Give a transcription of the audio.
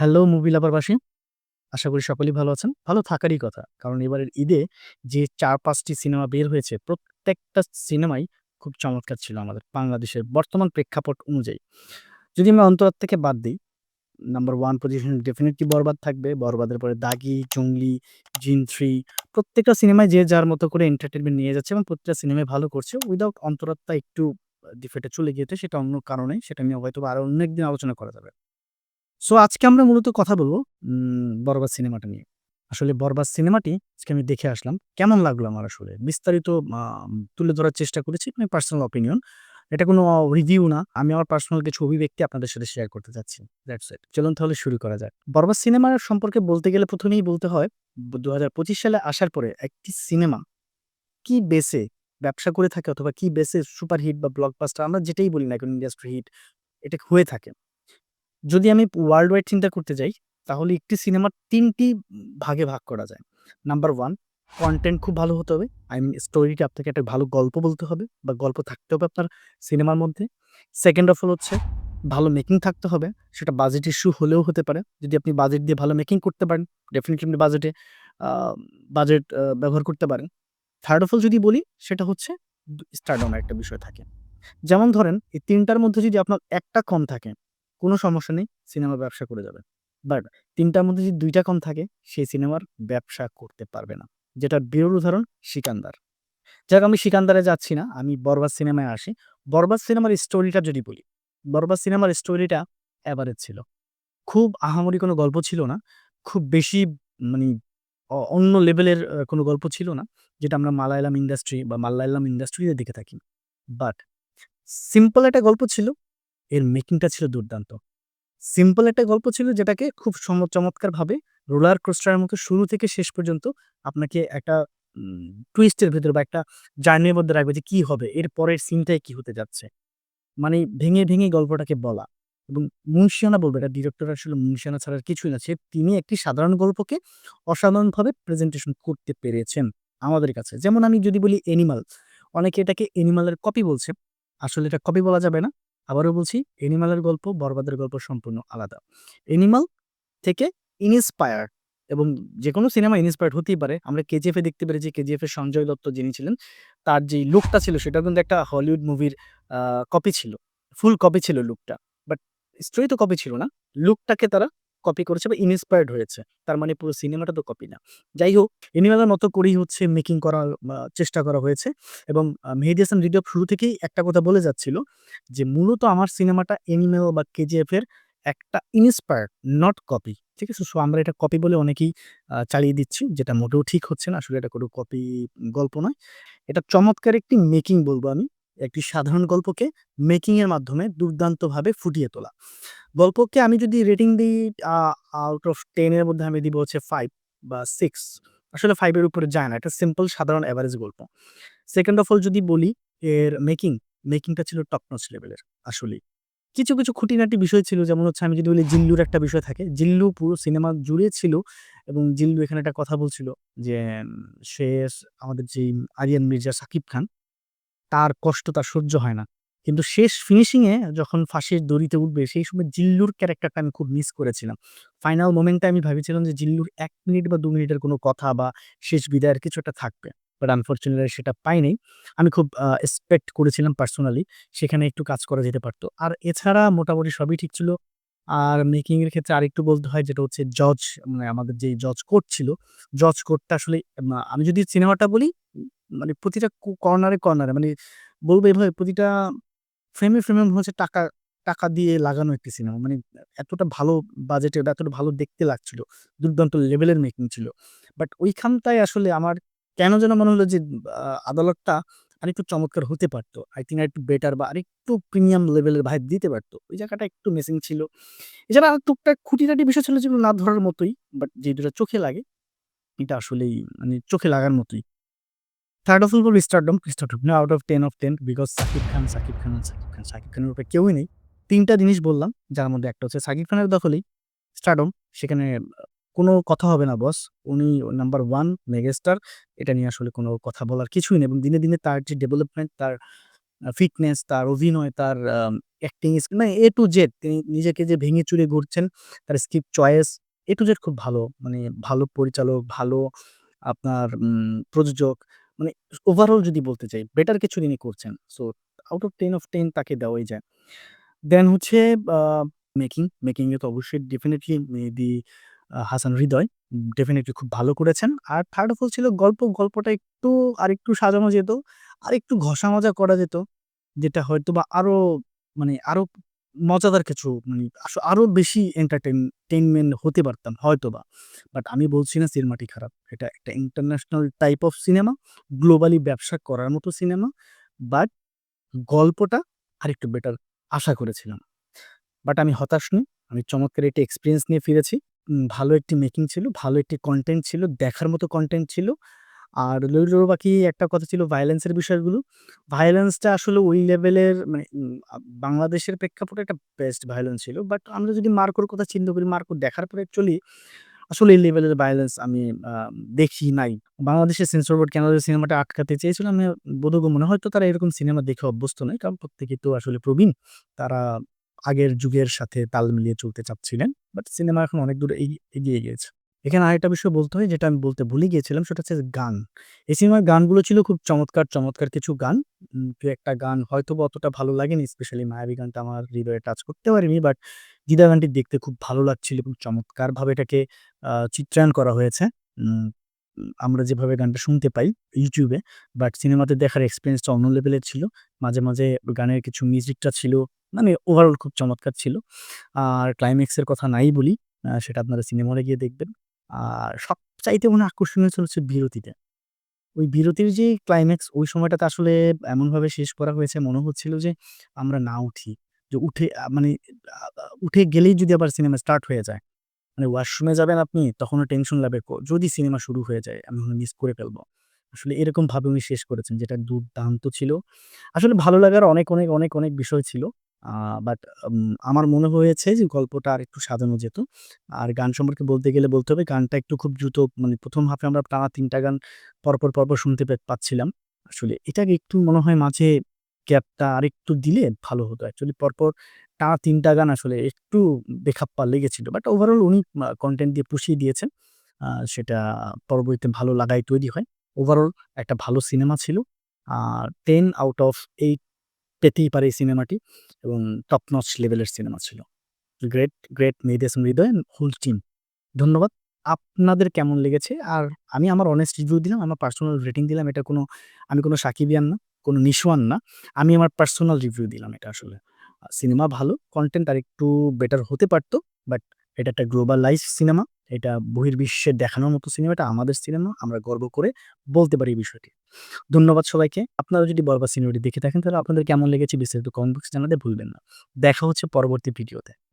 Hello movie লাভারবাসী। আশা করি সকলেই ভালো আছেন। ভালো থাকারই কথা। কারণ এবারের ঈদে যে ৪-৫ টি সিনেমা বের হয়েছে, প্রত্যেকটা সিনেমাই খুব চমৎকার ছিল আমাদের বাংলাদেশের বর্তমান প্রেক্ষাপট অনুযায়ী। যদি আমি 'অন্তরাত্মা' থেকে বাদ দেই, নাম্বার 1 পজিশনে ডেফিনিটলি 'বরবাদ' থাকবে। 'বরবাদের' পরে 'দাগি', 'জঙ্গলি', 'জিন 3' প্রত্যেকটা সিনেমায় যে যার মতো করে এন্টারটেইনমেন্ট নিয়ে যাচ্ছে এবং প্রত্যেকটা সিনেমাই ভালো করছে। উইথআউট 'অন্তরাত্মা' একটু ডিফেটে চলে গিয়েছে। সেটা অন্য কারণে। সেটা নিয়ে হয়তোবা আরো অন্য একদিন আলোচনা করা যাবে। সো আজকে আমরা মূলত কথা বলব 'বরবাদ' সিনেমাটা নিয়ে। আসলে 'বরবাদ' সিনেমাটি আজকে আমি দেখে আসলাম। কেমন লাগলো আমার আসলে? বিস্তারিত আ তুলে ধরার চেষ্টা করেছি। মানে পার্সোনাল ওপিনিয়ন। এটা কোনো রিভিউ না। আমি আমার পার্সোনাল কিছু অভিব্যক্তি আপনাদের সাথে শেয়ার করতে চাচ্ছি। That's it. চলুন তাহলে শুরু করা যাক। 'বরবাদ' সিনেমার সম্পর্কে বলতে গেলে ১ম এই বলতে হয় ২০২৫ সালে আসার পরে একটি সিনেমা কি বেসে ব্যবসা করে থাকে অথবা কি বেসে সুপারহিট বা ব্লকবাস্টার আমরা যেটাই বলি না কেন ইন্ডাস্ট্রি হিট এটা হয়ে থাকে। যদি আমি ওয়ার্লড ওয়াইড চিন্তা করতে যাই, তাহলে একটি সিনেমার ৩ টি ভাগে ভাগ করা যায়। নাম্বার 1 কনটেন্ট খুব ভালো হতে হবে। আই মিন স্টোরিটা আপনাকে একটা ভালো গল্প বলতে হবে বা গল্প থাকতে হবে আপনার সিনেমার মধ্যে। সেকেন্ড অফ অল হচ্ছে ভালো মেকিং থাকতে হবে। সেটা বাজেট ইস্যু হলেও হতে পারে। যদি আপনি বাজেট দিয়ে ভালো মেকিং করতে পারেন, ডেফিনিটলি আপনি আ বাজেট ব্যবহার করতে পারেন। থার্ড অফ অল যদি বলি সেটা হচ্ছে স্টারডম এর একটা বিষয় থাকে। যেমন ধরেন এই ৩ টার মধ্যে যদি আপনার একটা কম থাকে, কোনো সমস্যা নেই, সিনেমা ব্যবসা করে যাবে। বাট ৩ টার মধ্যে যদি ২ টা কম থাকে, সেই সিনেমার ব্যবসা করতে পারবে না। যেটার বিরল উদাহরণ 'সিকান্দার'। যাক আমি 'সিকান্দারে' যাচ্ছি না, আমি 'বরবাদ' সিনেমায় আসি। 'বরবাদ' সিনেমার স্টোরিটা যদি বলি, 'বরবাদ' সিনেমার স্টোরিটা এভারেজ ছিল। খুব আহামরি কোনো গল্প ছিল না। খুব বেশি মানি অন্য লেভেলের কোনো গল্প ছিল না। যেটা আমরা মালায়ালাম ইন্ডাস্ট্রি বা মাল্লায়ালাম ইন্ডাস্ট্রিতে দেখে থাকি। বাট সিম্পল একটা গল্প ছিল, এর মেকিংটা ছিল দুর্দান্ত। সিম্পল একটা গল্প ছিল যেটাকে খুব চমৎকারভাবে রোলার কোস্টার এর মতো শুরু থেকে শেষ পর্যন্ত আপনাকে একটা টুইস্ট এর ভেতরে বা একটা জার্নি এর মধ্যে রাখবে যে কি হবে? এর পরের সিনটায় কি হতে যাচ্ছে? মানে ভেঙে গল্পটাকে বলা এবং মুনশিয়ানা বলব এটা ডিরেক্টর আসলে মুনশিয়ানা ছাড়া আর কিছুই না। তিনি একটি সাধারণ গল্পকে অসাধারণভাবে প্রেজেন্টেশন করতে পেরেছেন আমাদের কাছে। যেমন আমি যদি বলি 'অ্যানিমাল' অনেকে এটাকে 'অ্যানিমাল' এর কপি বলছে। আসলে এটা কপি বলা যাবে না। আবারও বলছি 'অ্যানিমাল' এর গল্প 'বরবাদের' গল্প সম্পূর্ণ আলাদা। 'অ্যানিমাল' থেকে ইন্সপায়ার এবং যেকোনো সিনেমা ইন্সপায়ার্ড হতেই পারে। আমরা 'কেজিএফ' এ দেখতে পেরেছি 'কেজিএফ' এর সঞ্জয় দত্ত যিনি ছিলেন, তার যেই লুকটা ছিল সেটাও কিন্তু একটা হলিউড মুভির আ কপি ছিল। ফুল কপি ছিল লুকটা। বাট স্টোরি তো কপি ছিল না। লুকটাকে তারা কপি করেছে বা ইন্সপায়ার্ড হয়েছে। তার মানে পুরো সিনেমাটা তো কপি না। যাই হোক, অ্যানিমাল এর মতো করেই হচ্ছে মেকিং করার চেষ্টা করা হয়েছে এবং মেহেদী হাসান হৃদয় শুরু থেকেই একটা কথা বলে যাচ্ছিল যে, "মূলত আমার সিনেমাটা অ্যানিমেল বা কেজিএফ এর একটা ইন্সপায়ার্ড, নট কপি।" ঠিক আছে? সো আমরা এটা কপি বলে অনেকেই চালিয়ে দিচ্ছি, যেটা মোটেও ঠিক হচ্ছে না। আসলে এটা কোনো কপি গল্প নয়। এটা চমৎকার একটি মেকিং বলব আমি। একটি সাধারণ গল্পকে মেকিং এর মাধ্যমে দুর্দান্তভাবে ফুটিয়ে তোলা। গল্পকে আমি যদি রেটিং দেই আ আউট অফ 10 এর মধ্যে আমি দিব হচ্ছে 5 বা 6 আসলে 5 এর উপরে যায় না। এটা সিম্পল সাধারণ এভারেজ গল্প। সেকেন্ড অফ অল যদি বলি এর মেকিংটা ছিল টপ নচ লেভেলের আসলেই। কিছু খুঁটিনাটি বিষয় ছিল যেমন হচ্ছে আমি যদি বলি জিল্লুর একটা বিষয় থাকে। জিল্লু পুরো সিনেমা জুড়ে ছিল এবং জিল্লু এখানে একটা কথা বলছিল যে, সে আমাদের যেই আরিয়ান মির্জা শাকিব খান তার কষ্ট তার সহ্য হয় না। কিন্তু শেষ ফিনিশিং এ যখন ফাঁসির দড়িতে উঠবে সেই সময় জিল্লুর ক্যারেক্টারটা আমি খুব মিস করেছিলাম। ফাইনাল মোমেন্ট এ আমি ভেবেছিলাম যে জিল্লুর ১ মিনিট বা ২ মিনিটের কোনো কথা বা শেষ বিদায়ের কিছু একটা থাকবে। বাট আনফরচুনেটলি সেটা পাই নাই। আমি খুব এক্সপেক্ট করেছিলাম পার্সোনালি সেখানে একটু কাজ করা যেতে পারত। আর এছাড়া মোটামুটি সবই ঠিক ছিল। আর মেকিং এর ক্ষেত্রে আরেকটু বলতে হয় যেটা হচ্ছে জজ মানে আমাদের যেই জজ কোর্ট ছিল, জজ কোর্টটা আসলে আমি যদি সিনেমাটা বলি মানে প্রতিটা কর্নারে মানে বলব এভাবে প্রতিটা ফ্রেমে মনে হচ্ছে টাকা দিয়ে লাগানো একটি সিনেমা। মানে এতটা ভালো বাজেটে বা এতটা ভালো দেখতে লাগছিল। দুর্দান্ত লেভেলের মেকিং ছিল। বাট ওইখানটায় আসলে আমার কেন যেন মনে হলো যে আদালতটা আরেকটু চমৎকার হতে পারত। আই থিংক আরেকটু বেটার বা আরেকটু প্রিমিয়াম লেভেলের ভাইব দিতে পারত। ওই জায়গাটা একটু মিসিং ছিল। এছাড়া আর টুকটাক খুঁটিনাটি বিষয় ছিল যেগুলো না ধরার মতোই। বাট যে দুটা চোখে লাগে এটা আসলেই মানে চোখে লাগার মতোই। থার্ড অফ অল বলব স্টারডম না out of 10 of 10 because Shakib খানের উপরে কেউই নেই। ৩ টা জিনিস বললাম যার মধ্যে একটা হচ্ছে সাকিব খানের দখলেই স্টারডম সেখানে কোনো কথা হবে না বস। উনি নাম্বার 1 মেগাস্টার। এটা নিয়ে আসলে কোনো কথা বলার কিছুই নেই এবং দিনে তার যে ডেভেলপমেন্ট, তার ফিটনেস, তার অভিনয়, তার অ্যাক্টিং মানে A to Z তিনি নিজেকে যে ভেঙে চুরে ঘুরছেন, তার script choice A to Z খুব ভালো। মানে ভালো পরিচালক, ভালো আপনার প্রযোজক মানে ওভারঅল যদি বলতে চাই বেটার কিছু তিনি করছেন। সো আউট অফ 10 তাকে দেওয়াই যায়। দেন হচ্ছে আ মেকিং এ তো অবশ্যই ডেফিনিটলি মেহেদী হাসান হৃদয় ডেফিনিটলি খুব ভালো করেছেন। আর থার্ড অফ অল ছিল গল্পটা একটু আরেকটু সাজানো যেত, আরেকটু ঘষা-মাজা করা যেত। যেটা হয়তোবা আরো মজাদার কিছু আরো বেশি টেইনমেন্ট হতে পারতাম হয়তোবা। বাট আমি বলছি না সিনেমাটি খারাপ। এটা একটা international type of cinema, globally ব্যবসা করার মতো সিনেমা। বাট গল্পটা আরেকটু বেটার আশা করেছিলাম। বাট আমি হতাশ নই। আমি চমৎকার একটি এক্সপেরিয়েন্স নিয়ে ফিরেছি। ভালো একটি মেকিং ছিল, ভালো একটি কনটেন্ট ছিল, দেখার মতো কনটেন্ট ছিল। আর রইল বাকি একটা কথা ছিল ভায়োলেন্স এর বিষয়গুলো। ভায়োলেন্সটা আসলে ওই লেভেলের মানে বাংলাদেশের প্রেক্ষাপটে একটা বেস্ট ভায়োলেন্স ছিল। বাট আমরা যদি মার্কোর কথা চিন্তা করি, মার্কো দেখার পরে অ্যাকচুয়ালি আসলে এই লেভেলের ভায়োলেন্স আমি আ দেখি নাই। বাংলাদেশের সেন্সর বোর্ড কেন যে সিনেমাটা আটকাতে চেয়েছিল আমি বোধগম্য না। হয়তো তারা এরকম সিনেমা দেখে অভ্যস্ত নয়। কারণ প্রত্যেকেই তো আসলে প্রবীণ। তারা আগের যুগের সাথে তাল মিলিয়ে চলতে চাচ্ছিলেন। বাট সিনেমা এখন অনেক দূর এগিয়ে গিয়েছে। এখানে আরেকটা বিষয় বলতে হয় যেটা আমি বলতে ভুলে গিয়েছিলাম সেটা হচ্ছে গান। এই সিনেমার গানগুলো ছিল খুব চমৎকার কিছু গান। ২-১ টা গান হয়তোবা অতটা ভালো লাগেনি। স্পেশালি 'মায়াবী' গানটা আমার হৃদয়ে টাচ করতে পারেনি। বাট 'দ্বিধা' গানটি দেখতে খুব ভালো লাগছিল এবং চমৎকারভাবে এটাকে চিত্রায়ন করা হয়েছে। উম আমরা যেভাবে গানটা শুনতে পাই YouTube এ, বাট সিনেমাতে দেখার এক্সপেরিয়েন্সটা অন্য লেভেলের ছিল। মাঝে গানের কিছু মিউজিকটা ছিল মানে ওভারঅল খুব চমৎকার ছিল। আর ক্লাইম্যাক্স এর কথা নাই বলি। সেটা আপনারা সিনেমা হলে গিয়ে দেখবেন। আর সবচাইতে মনে হয় আকর্ষণীয় ছিল হচ্ছে বিরতিটা। ওই বিরতির যে ক্লাইম্যাক্স ওই সময়টাতে আসলে এমনভাবে শেষ করা হয়েছে মনে হচ্ছিল যে আমরা না উঠি। যে উঠে মানে উঠে গেলেই যদি আবার সিনেমা স্টার্ট হয়ে যায়। মানে ওয়াশরুমে যাবেন আপনি তখনও টেনশন লাগবে যদি সিনেমা শুরু হয়ে যায় আমি মনে হয় মিস করে ফেলবো। আসলে এরকমভাবে উনি শেষ করেছেন যেটা দুর্দান্ত ছিল। আসলে ভালো লাগার অনেক বিষয় ছিল। আ বাট আমার মনে হয়েছে যে গল্পটা আরেকটু সাজানো যেত। আর গান সম্পর্কে বলতে গেলে বলতে হবে গানটা একটু খুব দ্রুত মানে ১ম হাফে আমরা টানা ৩ টা গান পরপর শুনতে পাচ্ছিলাম। আসলে এটাকে একটু মনে হয় মাঝে গ্যাপটা আরেকটু দিলে ভালো হতো। অ্যাকচুয়ালি পরপর টানা ৩ টা গান আসলে একটু বেখাপ্পা লেগেছিল। বাট ওভারঅল উনি কনটেন্ট দিয়ে পুষিয়ে দিয়েছেন। সেটা পরবর্তীতে ভালো লাগায় তৈরি হয়। ওভারঅল একটা ভালো সিনেমা ছিল। আর 10 আউট অফ 8 পেতেই পারে এই সিনেমাটি এবং টপ নচ লেভেলের সিনেমা ছিল। Great Mehedi Hasan Hridoy and whole team. ধন্যবাদ। আপনাদের কেমন লেগেছে? আর আমি আমার অনেস্ট রিভিউ দিলাম, আমার পার্সোনাল রেটিং দিলাম। এটা আমি কোনো সাকিবিয়ান না, কোনো নিশোয়ান না। আমি আমার পার্সোনাল রিভিউ দিলাম এটা আসলে। সিনেমা ভালো, কনটেন্ট আরেকটু বেটার হতে পারত। বাট এটা একটা গ্লোবালাইজড সিনেমা। এটা বহির্বিশ্বে দেখানোর মতো সিনেমা। এটা আমাদের সিনেমা। আমরা গর্ব করে বলতে পারি এই বিষয়টি। ধন্যবাদ সবাইকে। আপনারা যদি 'বরবাদ' সিনেমাটি দেখে থাকেন তাহলে আপনাদের কেমন লেগেছে বিস্তারিত কমেন্ট বক্সে জানাতে ভুলবেন না। দেখা হচ্ছে পরবর্তী ভিডিওতে।